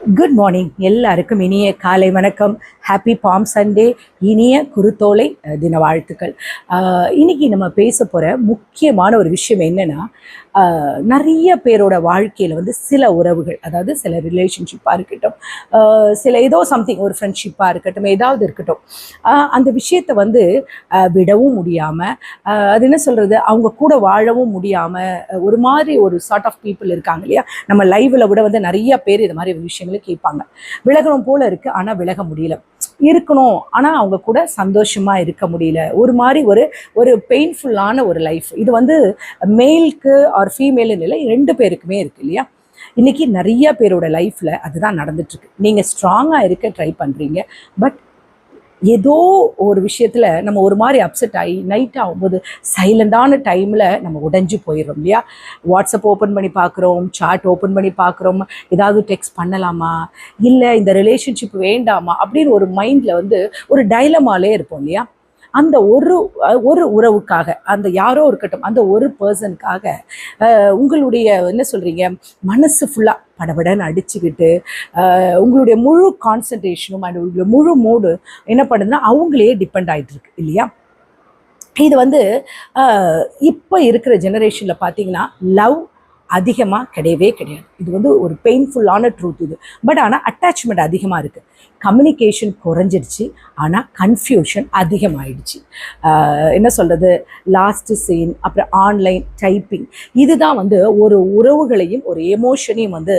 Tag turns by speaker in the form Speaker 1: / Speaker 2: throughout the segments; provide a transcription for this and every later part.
Speaker 1: Good morning. எல்லாருக்கும் இனிய காலை வணக்கம். Happy palm Sunday. இனிய குருத்தோலை தின வாழ்த்துக்கள். இன்னைக்கு நம்ம பேச போகிற முக்கியமான ஒரு விஷயம் என்னென்னா, நிறைய பேரோட வாழ்க்கையில் வந்து சில உறவுகள், அதாவது சில ரிலேஷன்ஷிப்பாக இருக்கட்டும், சில ஏதோ சம்திங் ஒரு ஃப்ரெண்ட்ஷிப்பாக இருக்கட்டும், ஏதாவது இருக்கட்டும், அந்த விஷயத்தை வந்து விடவும் முடியாமல், அது என்ன சொல்கிறது, அவங்க கூட வாழவும் முடியாமல் ஒரு மாதிரி ஒரு சார்ட் ஆஃப் பீப்புள் இருக்காங்க இல்லையா. நம்ம லைவில் கூட வந்து நிறைய பேர் இது மாதிரி விஷயங்களை கேட்பாங்க. விலகணும் போல இருக்குது, ஆனால் விலக முடியல. இருக்கணும், ஆனால் அவங்க கூட சந்தோஷமாக இருக்க முடியல. ஒரு மாதிரி ஒரு பெயின்ஃபுல்லான ஒரு லைஃப். இது வந்து மேலுக்கு ஆர் ஃபீமேலுன்னு இல்லை, 2 பேருக்குமே இருக்குது இல்லையா. இன்றைக்கி நிறைய பேரோட லைஃப்பில் அதுதான் நடந்துட்டுருக்கு. நீங்கள் ஸ்ட்ராங்காக இருக்க ட்ரை பண்ணுறீங்க, பட் ஏதோ ஒரு விஷயத்தில் நம்ம ஒரு மாதிரி அப்செட் ஆகி நைட் ஆகும்போது சைலண்டான டைமில் நம்ம உடைஞ்சு போயிடுறோம் இல்லையா. வாட்ஸ்அப் ஓப்பன் பண்ணி பார்க்குறோம், சாட் ஓப்பன் பண்ணி பார்க்குறோம், ஏதாவது டெக்ஸ்ட் பண்ணலாமா, இல்லை இந்த ரிலேஷன்ஷிப் வேண்டாமா அப்படின்னு ஒரு மைண்டில் வந்து ஒரு டைலமாலே இருப்போம் இல்லையா. அந்த ஒரு உறவுக்காக, அந்த யாரோ இருக்கட்டும், அந்த ஒரு பர்சனுக்காக உங்களுடைய என்ன சொல்கிறீங்க, மனசு ஃபுல்லாக படபடன்னு அடிச்சுக்கிட்டு உங்களுடைய முழு கான்சன்ட்ரேஷனும் அண்ட் உங்களுடைய முழு மூடு என்ன பண்ணுதுன்னா அவங்களே டிபெண்ட் ஆகிட்டு இருக்கு இல்லையா. இது வந்து இப்போ இருக்கிற ஜெனரேஷனில் பார்த்தீங்கன்னா லவ் அதிகமாக கிடையவே கிடையாது. இது வந்து ஒரு பெயின்ஃபுல்லான ட்ரூத் இது. பட் ஆனால் அட்டாச்மெண்ட் அதிகமாக இருக்குது. கம்யூனிகேஷன் குறைஞ்சிருச்சு, ஆனால் கன்ஃபியூஷன் அதிகமாகிடுச்சு. என்ன சொல்கிறது, லாஸ்ட்டு சீன், அப்புறம் ஆன்லைன் டைப்பிங், இதுதான் வந்து ஒரு உறவுகளையும் ஒரு எமோஷனையும் வந்து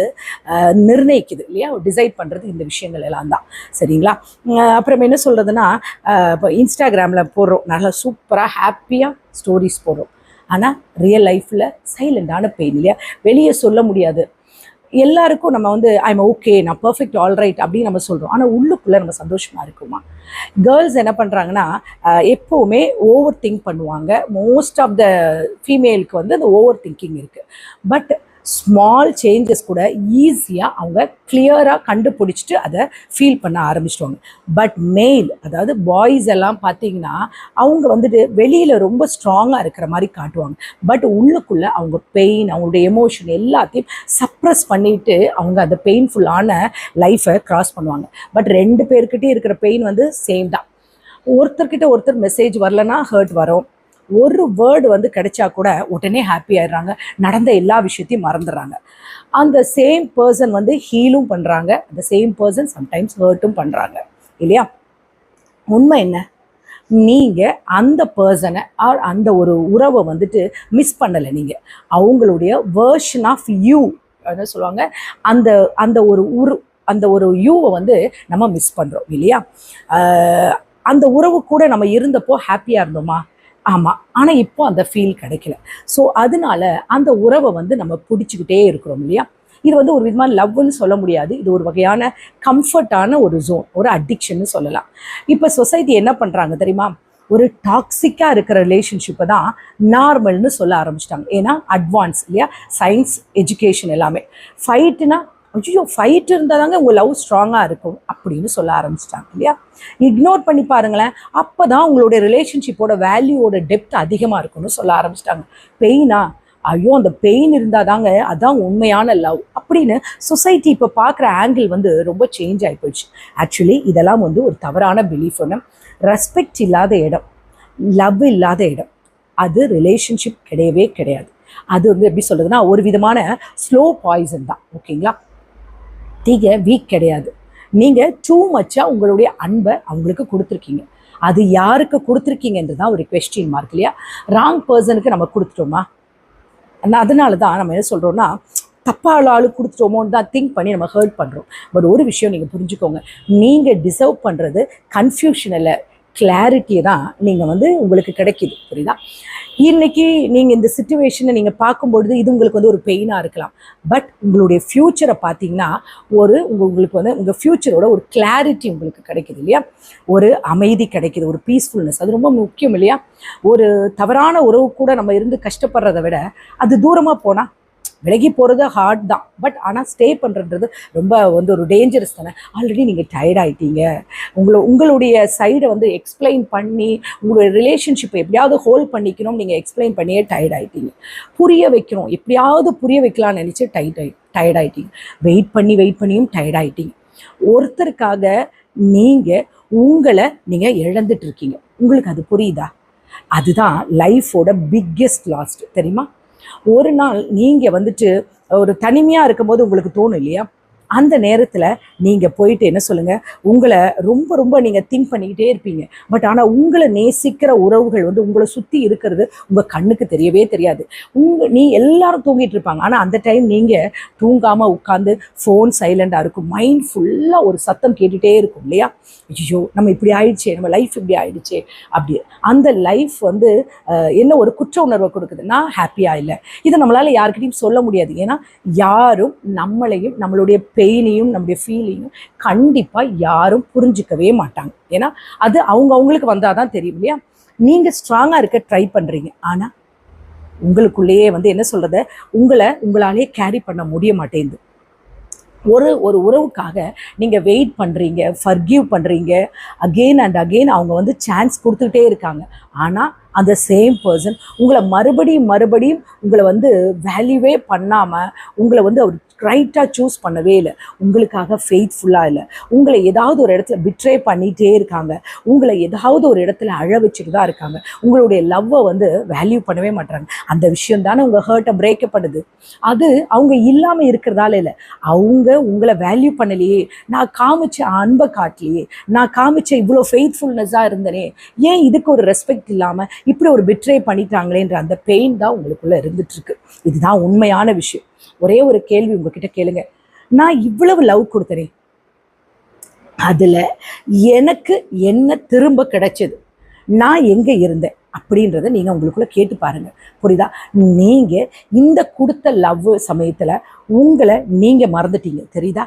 Speaker 1: நிர்ணயிக்குது இல்லையா. டிசைட் பண்ணுறது இந்த விஷயங்கள் எல்லாம் தான், சரிங்களா. அப்புறம் என்ன சொல்கிறதுனா, இப்போ இன்ஸ்டாகிராமில் போடுறோம், நல்லா சூப்பராக ஹாப்பியாக ஸ்டோரிஸ் போடுறோம், ஆனால் ரியல் லைஃப்பில் சைலண்டான பெயின் இல்லையா. வெளியே சொல்ல முடியாது. எல்லாருக்கும் நம்ம வந்து ஐம் ஓகே, நான் பர்ஃபெக்ட், ஆல்ரைட் அப்படின்னு நம்ம சொல்கிறோம், ஆனால் உள்ளுக்குள்ளே நம்ம சந்தோஷமாக இருக்குமா. கேர்ள்ஸ் என்ன பண்ணுறாங்கன்னா, எப்போவுமே ஓவர் திங்க் பண்ணுவாங்க. மோஸ்ட் ஆஃப் த ஃபீமேலுக்கு வந்து அந்த ஓவர் திங்கிங் இருக்குது. பட் ஸ்மால் சேஞ்சஸ் கூட ஈஸியாக அவங்க கிளியராக கண்டுபிடிச்சிட்டு அதை ஃபீல் பண்ண ஆரம்பிச்சிடுவாங்க. பட் மேல், அதாவது பாய்ஸ் எல்லாம் பார்த்தீங்கன்னா அவங்க வந்துட்டு வெளியில் ரொம்ப ஸ்ட்ராங்காக இருக்கிற மாதிரி காட்டுவாங்க. பட் உள்ளுக்குள்ளே அவங்க பெயின், அவங்களுடைய எமோஷன் எல்லாத்தையும் சப்ரஸ் பண்ணிவிட்டு அவங்க அந்த பெயின்ஃபுல்லான லைஃப்பை க்ராஸ் பண்ணுவாங்க. பட் 2 பேர்கிட்டே இருக்கிற பெயின் வந்து சேம் தான். ஒருத்தர்கிட்ட ஒருத்தர் மெசேஜ் வரலன்னா ஹர்ட் வரும். ஒரு வேர்டு வந்து கிடைச்சா கூட உடனே ஹாப்பி ஆயிடுறாங்க, நடந்த எல்லா விஷயத்தையும் மறந்துடுறாங்க. அந்த சேம் பர்சன் வந்து ஹீலும் பண்ணுறாங்க, அந்த சேம் பர்சன் சம்டைம்ஸ் ஹர்ட்டும் பண்ணுறாங்க இல்லையா. உண்மை என்ன, நீங்கள் அந்த பர்சனை ஆர் அந்த ஒரு உறவை வந்துட்டு மிஸ் பண்ணலை. நீங்கள் அவங்களுடைய வேர்ஷன் ஆஃப் யூ என்ன சொல்லுவாங்க, அந்த அந்த ஒரு அந்த ஒரு யூவை வந்து நம்ம மிஸ் பண்ணுறோம் இல்லையா. அந்த உறவு கூட நம்ம இருந்தப்போ ஹாப்பியாக இருந்தோமா, ஆமாம், ஆனால் இப்போ அந்த ஃபீல் கிடைக்கல. ஸோ அதனால அந்த உறவை வந்து நம்ம பிடிச்சிக்கிட்டே இருக்கிறோம் இல்லையா. இது வந்து ஒரு விதமான லவ்னு சொல்ல முடியாது, இது ஒரு வகையான கம்ஃபர்ட்டான ஒரு ஜோன், ஒரு அடிக்ஷன்னு சொல்லலாம். இப்போ சொசைட்டி என்ன பண்ணுறாங்க தெரியுமா, ஒரு டாக்ஸிக்காக இருக்கிற ரிலேஷன்ஷிப்பை தான் நார்மல்னு சொல்ல ஆரம்பிச்சிட்டாங்க. ஏன்னா அட்வான்ஸ் இல்லையா, சயின்ஸ், எஜுகேஷன் எல்லாமே. ஃபைட்டுனா ஐயோ ஃபைட் இருந்தால் தாங்க உங்கள் லவ் ஸ்ட்ராங்காக இருக்கும் அப்படின்னு சொல்ல ஆரம்பிச்சிட்டாங்க இல்லையா. இக்னோர் பண்ணி பாருங்களேன், அப்போ தான் உங்களுடைய ரிலேஷன்ஷிப்போட வேல்யூவோட டெப்த் அதிகமாக இருக்கும்னு சொல்ல ஆரம்பிச்சிட்டாங்க. பெயினா, ஐயோ அந்த பெயின் இருந்தால் தாங்க அதான் உண்மையான லவ் அப்படின்னு சொசைட்டி இப்போ பார்க்குற ஆங்கிள் வந்து ரொம்ப சேஞ்ச் ஆகி போயிடுச்சு. ஆக்சுவலி இதெல்லாம் வந்து ஒரு தவறான பிலீஃப். ஒன்று, ரெஸ்பெக்ட் இல்லாத இடம், லவ் இல்லாத இடம், அது ரிலேஷன்ஷிப் கிடையவே கிடையாது. அது வந்து எப்படி சொல்கிறதுனா ஒரு விதமான ஸ்லோ பாய்சன் தான், ஓகேங்களா. நீங்கள் வீக் கிடையாது, நீங்கள் டூ மச்சாக உங்களுடைய அன்பை அவங்களுக்கு கொடுத்துருக்கீங்க. அது யாருக்கு கொடுத்துருக்கீங்கன்றது தான் ஒரு கொஸ்டின் மார்க் இல்லையா. ராங் பர்சனுக்கு நம்ம கொடுத்துட்டோமா, அதனால தான் நம்ம என்ன சொல்கிறோன்னா தப்பான ஆளுக்கு கொடுத்துட்டோமோன்னு தான் திங்க் பண்ணி நம்ம ஹர்ட் பண்ணுறோம். பட் ஒரு விஷயம் நீங்கள் புரிஞ்சுக்கோங்க, நீங்கள் டிசர்வ் பண்ணுறது கன்ஃபியூஷனில் கிளாரிட்டியை தான் நீங்கள் வந்து உங்களுக்கு கிடைக்கிது, புரியுதா. இன்றைக்கி நீங்கள் இந்த சிச்சுவேஷனை நீங்கள் பார்க்கும்பொழுது இது உங்களுக்கு வந்து ஒரு பெயினாக இருக்கலாம். பட் உங்களுடைய ஃப்யூச்சரை பார்த்தீங்கன்னா உங்களுக்கு வந்து உங்கள் ஃப்யூச்சரோட ஒரு கிளாரிட்டி உங்களுக்கு கிடைக்கிது இல்லையா. ஒரு அமைதி கிடைக்கிது, ஒரு பீஸ்ஃபுல்னஸ், அது ரொம்ப முக்கியம் இல்லையா. ஒரு தவறான உறவு கூட நம்ம இருந்து கஷ்டப்படுறதை விட அது தூரமாக போனால் விலகி போகிறது ஹார்ட் தான், பட் ஆனால் ஸ்டே பண்ணுறது ரொம்ப வந்து ஒரு டேஞ்சரஸ் தானே. ஆல்ரெடி நீங்கள் டயர்ட் ஆகிட்டீங்க. உங்களுடைய சைடை வந்து எக்ஸ்பிளைன் பண்ணி உங்களுடைய ரிலேஷன்ஷிப்பை எப்படியாவது ஹோல்ட் பண்ணிக்கணும் நீங்கள் எக்ஸ்பிளைன் பண்ணியே டயர்ட் ஆகிட்டீங்க. புரிய வைக்கணும், எப்படியாவது புரிய வைக்கலாம்னு நினச்சி டயர்ட் ஆகிட்டீங்க. வெயிட் பண்ணியும் டயர்ட் ஆகிட்டீங்க. ஒருத்தருக்காக உங்களை நீங்கள் இழந்துட்டு இருக்கீங்க. உங்களுக்கு அது புரியுதா? அதுதான் லைஃபோட பிக்கெஸ்ட் லாஸ்ட், தெரியுமா? ஒரு நாள் நீங்கள் வந்துட்டு ஒரு தனிமையாக இருக்கும்போது உங்களுக்கு தோணும் இல்லையா, அந்த நேரத்தில் நீங்கள் போயிட்டு என்ன சொல்லுங்கள், உங்களை ரொம்ப ரொம்ப நீங்கள் திங்க் பண்ணிக்கிட்டே இருப்பீங்க. பட் ஆனால் உங்களை நேசிக்கிற உறவுகள் வந்து உங்களை சுற்றி இருக்கிறது உங்கள் கண்ணுக்கு தெரியவே தெரியாது. நீ எல்லாரும் தூங்கிட்டு இருப்பாங்க, ஆனால் அந்த டைம் நீங்கள் தூங்காமல் உட்காந்து ஃபோன் சைலண்டாக இருக்கும், மைண்ட் ஃபுல்லாக ஒரு சத்தம் கேட்டுகிட்டே இருக்கும் இல்லையா. ஐயோ நம்ம இப்படி ஆயிடுச்சே, நம்ம லைஃப் இப்படி ஆயிடுச்சே. அப்படி அந்த லைஃப் வந்து என்ன ஒரு குற்ற உணர்வை கொடுக்குது, நான் ஹாப்பியாக இல்லை. இதை நம்மளால் யாருக்கிட்டையும் சொல்ல முடியாது. ஏன்னா யாரும் நம்மளையும் நம்மளுடைய பெயினையும் நம்முடைய ஃபீலிங்கும் கண்டிப்பாக யாரும் புரிஞ்சிக்கவே மாட்டாங்க. ஏன்னா அது அவங்களுக்கு வந்தால் தான் தெரியும் இல்லையா. நீங்கள் ஸ்ட்ராங்காக இருக்க ட்ரை பண்ணுறீங்க, ஆனால் உங்களுக்குள்ளேயே வந்து என்ன சொல்கிறத உங்களாலே கேரி பண்ண முடிய மாட்டேங்குது. ஒரு உறவுக்காக நீங்கள் வெயிட் பண்ணுறீங்க, ஃபர்கிவ் பண்ணுறீங்க, அகெயின் அண்ட் அகெயின் அவங்க வந்து சான்ஸ் கொடுத்துக்கிட்டே இருக்காங்க. ஆனால் அந்த சேம் பர்சன் உங்களை மறுபடியும் உங்களை வந்து வேல்யூவே பண்ணாமல் உங்களை வந்து அவர் ரைட்டாக சூஸ் பண்ணவே இல்லை. உங்களுக்காக ஃபெய்த்ஃபுல்லாக இல்லை, உங்களை ஏதாவது ஒரு இடத்துல பிட்ரே பண்ணிகிட்டே இருக்காங்க, உங்களை ஏதாவது ஒரு இடத்துல அழ வச்சுட்டு தான் இருக்காங்க. உங்களுடைய லவ்வை வந்து வேல்யூ பண்ணவே மாட்டாங்க. அந்த விஷயம் தானே உங்கள் ஹர்ட்டை பிரேக்கப் பண்ணுது. அது அவங்க இல்லாமல் இருக்கிறதால இல்லை, அவங்க உங்களை வேல்யூ பண்ணலையே, நான் காமிச்ச அன்பை காட்டலையே, நான் காமிச்ச இவ்வளோ ஃபெய்த்ஃபுல்னஸாக இருந்தனே, ஏன் இதுக்கு ஒரு ரெஸ்பெக்ட் இல்லாமல் இப்படி ஒரு பிட்ரே பண்ணிட்டாங்களேன்ற அந்த பெயின் தான் உங்களுக்குள்ளே இருந்துகிட்ருக்கு. இதுதான் உண்மையான விஷயம். ஒரே ஒரு கேள்வி உங்ககிட்ட கேளுங்க, நான் இவ்வளவு லவ் கொடுத்தனே, அதில் எனக்கு என்ன திரும்ப கிடைச்சது, நான் எங்கே இருந்தேன் அப்படின்றத நீங்கள் உங்களுக்குள்ளே கேட்டு பாருங்கள். புரியுதா? நீங்கள் இந்த கொடுத்த லவ் சமயத்தில் உங்களை நீங்கள் மறந்துட்டீங்க, தெரியுதா?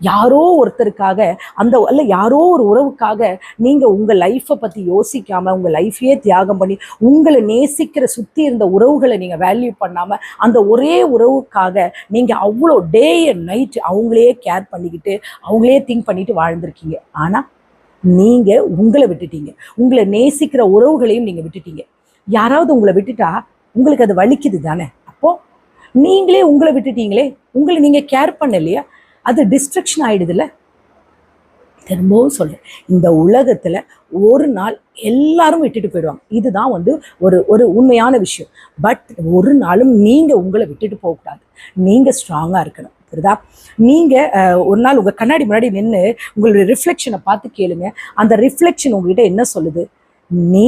Speaker 1: யாரோ ஒருத்தருக்காக அல்ல யாரோ ஒரு உறவுக்காக நீங்கள் உங்கள் லைஃப்பை பற்றி யோசிக்காமல் உங்கள் லைஃப்பையே தியாகம் பண்ணி உங்களை நேசிக்கிற சுற்றி இருந்த உறவுகளை நீங்கள் வேல்யூ பண்ணாமல் அந்த ஒரே உறவுக்காக நீங்கள் அவ்வளோ டே அண்ட் நைட் அவங்களே கேர் பண்ணிக்கிட்டு அவங்களே திங்க் பண்ணிட்டு வாழ்ந்திருக்கீங்க. ஆனால் நீங்கள் உங்களை விட்டுட்டீங்க, உங்களை நேசிக்கிற உறவுகளையும் நீங்கள் விட்டுட்டீங்க. யாராவது உங்களை விட்டுட்டா உங்களுக்கு அது வலிக்குது தானே? அப்போது நீங்களே உங்களை விட்டுட்டீங்களே, உங்களை நீங்கள் கேர் பண்ணலையா, அது டிஸ்ட்ரக்ஷன் ஆகிடுதுல்ல. திரும்பவும் சொல்கிறேன், இந்த உலகத்தில் ஒரு நாள் எல்லாரும் விட்டுட்டு போயிடுவாங்க. இதுதான் வந்து ஒரு உண்மையான விஷயம். பட் ஒரு நாளும் நீங்கள் உங்களை விட்டுட்டு போகக்கூடாது. நீங்கள் ஸ்ட்ராங்காக இருக்கணும். புரியுதா? நீங்கள் ஒரு நாள் உங்கள் கண்ணாடி முன்னாடி நின்று உங்களுடைய ரிஃப்ளெக்ஷனை பார்த்து கேளுங்க. அந்த ரிஃப்ளெக்ஷன் உங்ககிட்ட என்ன சொல்லுது, நீ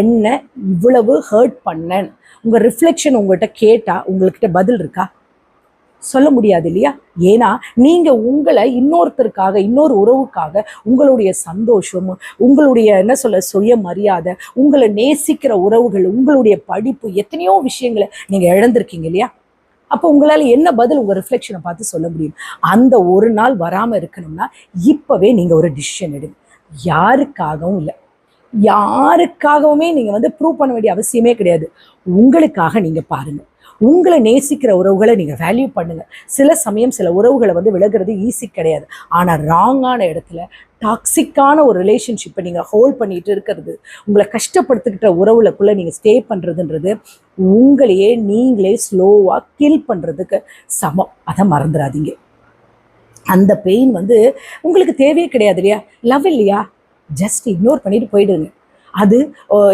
Speaker 1: என்ன இவ்வளவு ஹர்ட் பண்ண. உங்கள் ரிஃப்ளெக்ஷன் உங்கள்கிட்ட கேட்டால் உங்கள்கிட்ட பதில் இருக்கா? சொல்ல முடியாது இல்லையா. ஏன்னா நீங்கள் உங்களை இன்னொருத்தருக்காக இன்னொரு உறவுக்காக உங்களுடைய சந்தோஷம், உங்களுடைய என்ன சொல்ல சுயமரியாதை, உங்களை நேசிக்கிற உறவுகள், உங்களுடைய படிப்பு, எத்தனையோ விஷயங்களை நீங்கள் இழந்திருக்கீங்க இல்லையா. அப்போ உங்களால் என்ன பதில் உங்கள் ரிஃப்ளெக்ஷனை பார்த்து சொல்ல முடியும்? அந்த ஒரு நாள் வராமல் இருக்கணும்னா இப்போவே நீங்கள் ஒரு டிசிஷன் எடுங்க. யாருக்காகவும் இல்லை, யாருக்காகவுமே நீங்கள் வந்து ப்ரூவ் பண்ண வேண்டிய அவசியமே கிடையாது. உங்களுக்காக நீங்கள் பாருங்கள். உங்களை நேசிக்கிற உறவுகளை நீங்கள் வேல்யூ பண்ணுங்கள். சில சமயம் சில உறவுகளை வந்து விலகிறது ஈஸி கிடையாது. ஆனால் ராங்கான இடத்துல டாக்ஸிக்கான ஒரு ரிலேஷன்ஷிப்பை நீங்கள் ஹோல்ட் பண்ணிகிட்டு இருக்கிறது, உங்களை கஷ்டப்படுத்திக்கிட்ட உறவுகளுக்குள்ளே நீங்கள் ஸ்டே பண்ணுறதுன்றது உங்களையே நீங்களே ஸ்லோவாக கில் பண்ணுறதுக்கு சமம். அதை மறந்துடாதீங்க. அந்த பெயின் வந்து உங்களுக்கு தேவையே கிடையாது இல்லையா. லவ் இல்லையா, ஜஸ்ட் இக்னோர் பண்ணிட்டு போயிடுங்க. அது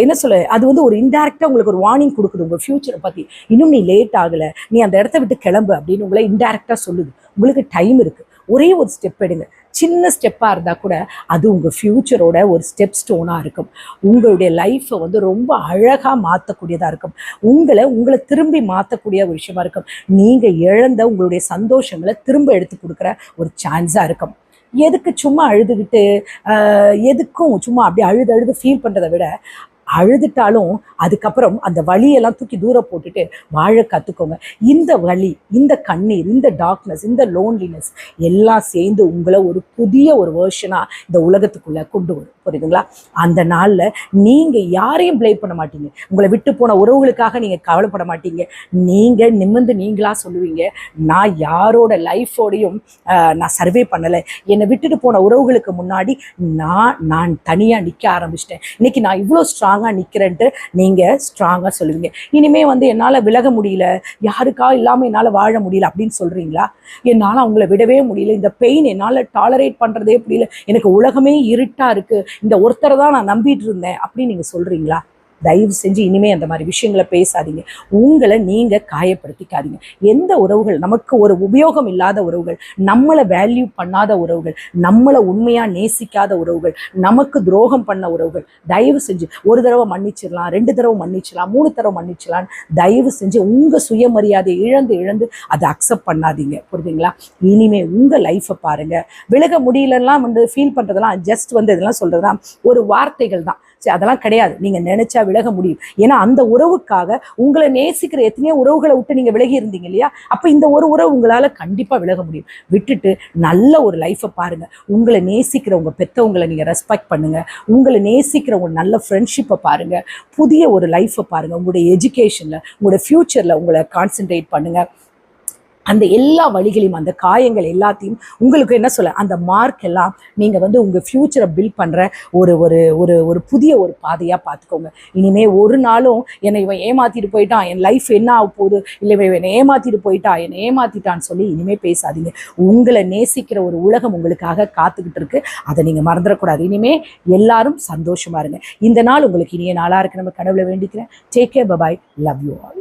Speaker 1: என்ன சொல்ல, அது வந்து ஒரு இன்டைரக்டாக உங்களுக்கு ஒரு வார்னிங் கொடுக்குது உங்கள் ஃப்யூச்சரை பற்றி. இன்னும் நீ லேட் ஆகலை, நீ அந்த இடத்த விட்டு கிளம்பு அப்படின்னு உங்களை இன்டைரக்டாக சொல்லுது. உங்களுக்கு டைம் இருக்குது, ஒரே ஒரு ஸ்டெப் எடுங்க. சின்ன ஸ்டெப்பாக இருந்தால் கூட அது உங்கள் ஃப்யூச்சரோட ஒரு ஸ்டெப் ஸ்டோனாக இருக்கும். உங்களுடைய லைஃப்பை வந்து ரொம்ப அழகாக மாற்றக்கூடியதாக இருக்கும். உங்களை திரும்பி மாற்றக்கூடிய ஒரு விஷயமா இருக்கும். நீங்கள் இழந்த உங்களுடைய சந்தோஷங்களை திரும்ப எடுத்து கொடுக்குற ஒரு சான்ஸாக இருக்கும். எதுக்கு சும்மா அழுதுகிட்டு, எதுக்கும் சும்மா அப்படியே அழுது ஃபீல் பண்ணுறதை விட அழுதுட்டாலும் அதுக்கப்புறம் அந்த வலியெல்லாம் தூக்கி தூரம் போட்டுட்டு வாழ கற்றுக்கோங்க. இந்த வலி, இந்த கண்ணீர், இந்த டார்க்னஸ், இந்த லோன்லினஸ் எல்லாம் சேர்ந்து உங்களை ஒரு புதிய ஒரு வேர்ஷனாக இந்த உலகத்துக்குள்ளே கொண்டு வரும். புரியுதுங்களா? அந்த நாளில் நீங்கள் யாரையும் ப்ளேம் பண்ண மாட்டீங்க. உங்களை விட்டு போன உறவுகளுக்காக நீங்கள் கவலைப்பட மாட்டீங்க. நீங்கள் நிமிர்ந்து நீங்களாக சொல்லுவீங்க, நான் யாரோட லைஃபோடையும் நான் சர்வே பண்ணலை. என்னை விட்டுட்டு போன உறவுகளுக்கு முன்னாடி நான் தனியாக நிற்க ஆரம்பிச்சிட்டேன். இன்னைக்கு நான் இவ்வளோ ஸ்ட்ராங்காக நிற்கிறேன்ட்டு நீங்கள் ஸ்ட்ராங்காக சொல்லுவீங்க. இனிமேல் என்னால் விலக முடியல, யாருக்கா இல்லாமல் என்னால் வாழ முடியல அப்படின்னு சொல்கிறீங்களா? என்னால் அவங்கள விடவே முடியல, இந்த பெயின் என்னால் டாலரேட் பண்ணுறதே முடியல, எனக்கு உலகமே இருட்டாக இருக்குது, இந்த ஒருத்தரை தான் நான் நம்பிட்டு இருந்தேன் அப்படின்னு நீங்கள் சொல்கிறீங்களா? தயவு செஞ்சு இனிமே அந்த மாதிரி விஷயங்களை பேசாதீங்க. உங்களை நீங்கள் காயப்படுத்திக்காதீங்க. எந்த உறவுகள் நமக்கு ஒரு உபயோகம் இல்லாத உறவுகள், நம்மளை வேல்யூ பண்ணாத உறவுகள், நம்மளை உண்மையாக நேசிக்காத உறவுகள், நமக்கு துரோகம் பண்ண உறவுகள், தயவு செஞ்சு ஒரு தடவை மன்னிச்சிடலாம், 2 தடவை மன்னிச்சிடலாம், 3 தடவை மன்னிச்சிடலாம். தயவு செஞ்சு உங்கள் சுயமரியாதையை இழந்து அதை அக்செப்ட் பண்ணாதீங்க. புரியுதுங்களா? இனிமே உங்கள் லைஃப்பை பாருங்கள். விலக முடியலலாம் ஃபீல் பண்ணுறதெல்லாம் ஜஸ்ட் இதெல்லாம் சொல்கிறதுதான் ஒரு வார்த்தைகள் தான். சரி, அதெல்லாம் கிடையாது. நீங்கள் நினைச்சா விலக முடியும். ஏன்னா அந்த உறவுக்காக உங்களை நேசிக்கிற எத்தனையோ உறவுகளை விட்டு நீங்கள் விலகி இருந்தீங்க இல்லையா? அப்போ இந்த ஒரு உறவு உங்களால் கண்டிப்பாக விலக முடியும். விட்டுட்டு நல்ல ஒரு லைஃப்பை பாருங்கள். உங்களை நேசிக்கிற உங்கள் பெற்றவங்களை நீங்கள் ரெஸ்பெக்ட் பண்ணுங்கள். உங்களை நேசிக்கிற உங்கள் நல்ல ஃப்ரெண்ட்ஷிப்பை பாருங்கள். புதிய ஒரு லைஃப்பை பாருங்கள். உங்களுடைய எஜுகேஷனில், உங்களுடைய ஃப்யூச்சரில் உங்களை கான்சென்ட்ரேட் பண்ணுங்கள். அந்த எல்லா வழிகளையும், அந்த காயங்கள் எல்லாத்தையும் உங்களுக்கு என்ன சொல்ல, அந்த மார்க் எல்லாம் நீங்கள் உங்கள் ஃப்யூச்சரை பில்ட் பண்ணுற ஒரு ஒரு ஒரு ஒரு புதிய ஒரு பாதையாக பார்த்துக்கோங்க. இனிமேல் ஒரு நாளும் என்னை இவன் ஏமாற்றிட்டு போயிட்டான், என் லைஃப் என்ன ஆக போகுது, இல்லை என்னை ஏமாற்றிட்டு போயிட்டா, என்னை ஏமாற்றிட்டான்னு சொல்லி இனிமேல் பேசாதீங்க. உங்களை நேசிக்கிற ஒரு உலகம் உங்களுக்காக காத்துக்கிட்டு இருக்கு. அதை நீங்கள் மறந்துடக்கூடாது. இனிமேல் எல்லாரும் சந்தோஷமாக இருங்க. இந்த நாள் உங்களுக்கு இனிய நாளாக இருக்கு நம்ம கடவுளை வேண்டிக்கிறேன். Take care, bye, love you all.